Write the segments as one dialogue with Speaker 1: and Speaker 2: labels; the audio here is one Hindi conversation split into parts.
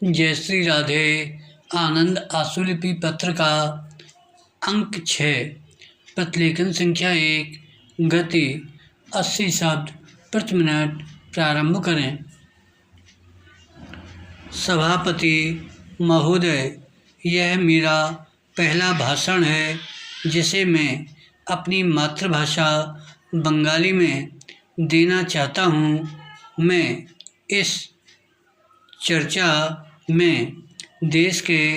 Speaker 1: जय श्री राधे। आनंद आशुलिपि पत्र का अंक 6, प्रतिलेखन संख्या 1, गति 80 शब्द प्रति मिनट। प्रारंभ करें। सभापति महोदय, यह मेरा पहला भाषण है जिसे मैं अपनी मातृभाषा बंगाली में देना चाहता हूँ। मैं इस चर्चा में देश के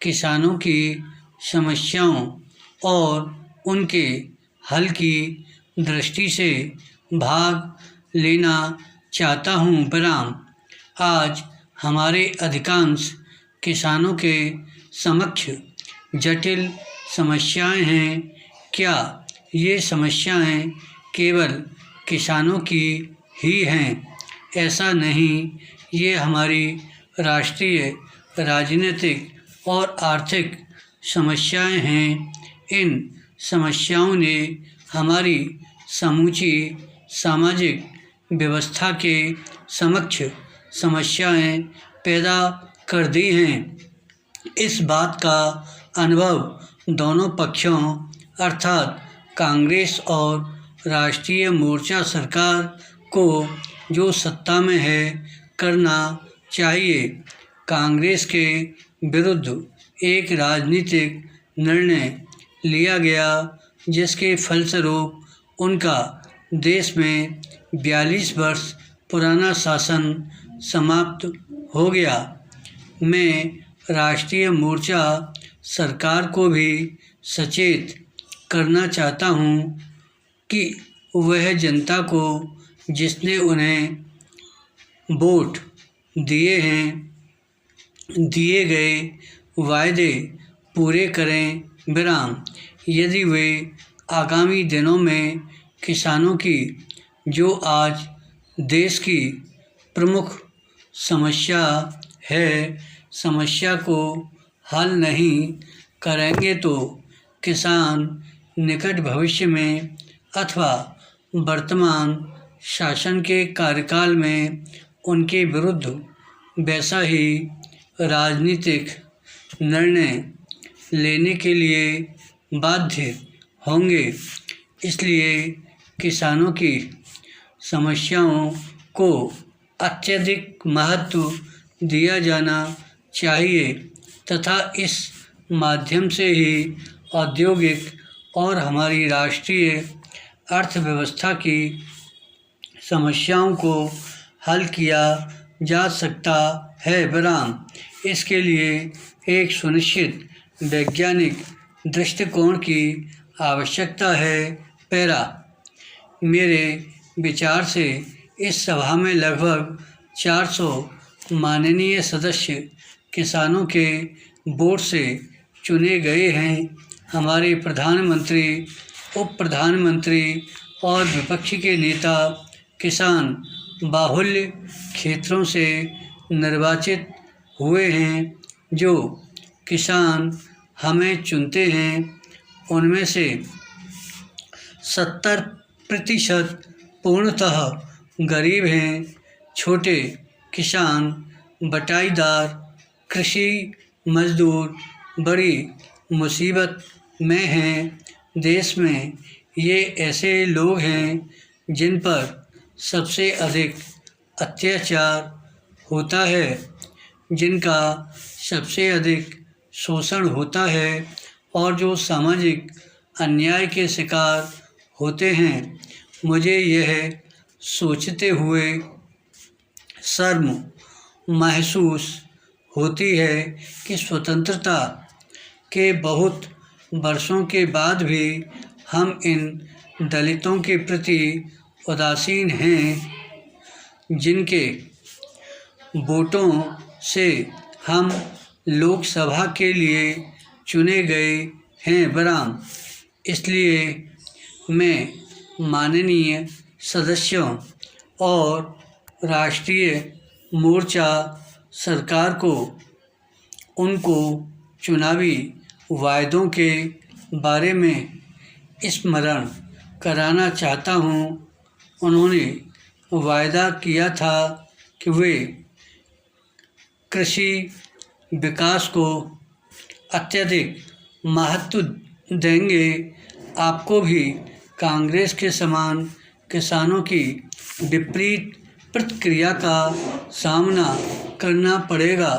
Speaker 1: किसानों की समस्याओं और उनके हल की दृष्टि से भाग लेना चाहता हूँ। विराम। आज हमारे अधिकांश किसानों के समक्ष जटिल समस्याएं हैं। क्या ये समस्याएं केवल किसानों की ही हैं? ऐसा नहीं, ये हमारी राष्ट्रीय, राजनीतिक और आर्थिक समस्याएं हैं। इन समस्याओं ने हमारी समूची सामाजिक व्यवस्था के समक्ष समस्याएं पैदा कर दी हैं। इस बात का अनुभव दोनों पक्षों अर्थात कांग्रेस और राष्ट्रीय मोर्चा सरकार को, जो सत्ता में है, करना चाहिए। कांग्रेस के विरुद्ध एक राजनीतिक निर्णय लिया गया जिसके फलस्वरूप उनका देश में 42 वर्ष पुराना शासन समाप्त हो गया। मैं राष्ट्रीय मोर्चा सरकार को भी सचेत करना चाहता हूँ कि वह जनता को, जिसने उन्हें वोट दिए हैं, दिए गए वायदे पूरे करें। विराम। यदि वे आगामी दिनों में किसानों की, जो आज देश की प्रमुख समस्या है, समस्या को हल नहीं करेंगे तो किसान निकट भविष्य में अथवा वर्तमान शासन के कार्यकाल में उनके विरुद्ध वैसा ही राजनीतिक निर्णय लेने के लिए बाध्य होंगे। इसलिए किसानों की समस्याओं को अत्यधिक महत्व दिया जाना चाहिए तथा इस माध्यम से ही औद्योगिक और हमारी राष्ट्रीय अर्थव्यवस्था की समस्याओं को हल किया जा सकता है। विराम। इसके लिए एक सुनिश्चित वैज्ञानिक दृष्टिकोण की आवश्यकता है। पैरा। मेरे विचार से इस सभा में लगभग 400 माननीय सदस्य किसानों के वोट से चुने गए हैं। हमारे प्रधानमंत्री, उप प्रधानमंत्री और विपक्ष के नेता किसान बाहुल्य क्षेत्रों से निर्वाचित हुए हैं। जो किसान हमें चुनते हैं उनमें से 70% पूर्णतः गरीब हैं। छोटे किसान, बटाईदार, कृषि मजदूर बड़ी मुसीबत में हैं। देश में ये ऐसे लोग हैं जिन पर सबसे अधिक अत्याचार होता है, जिनका सबसे अधिक शोषण होता है और जो सामाजिक अन्याय के शिकार होते हैं। मुझे यह सोचते हुए शर्म महसूस होती है कि स्वतंत्रता के बहुत वर्षों के बाद भी हम इन दलितों के प्रति उदासीन हैं, जिनके वोटों से हम लोकसभा के लिए चुने गए हैं। विराम। इसलिए मैं माननीय सदस्यों और राष्ट्रीय मोर्चा सरकार को उनको चुनावी वायदों के बारे में स्मरण कराना चाहता हूँ। उन्होंने वायदा किया था कि वे कृषि विकास को अत्यधिक महत्व देंगे। आपको भी कांग्रेस के समान किसानों की विपरीत प्रतिक्रिया का सामना करना पड़ेगा।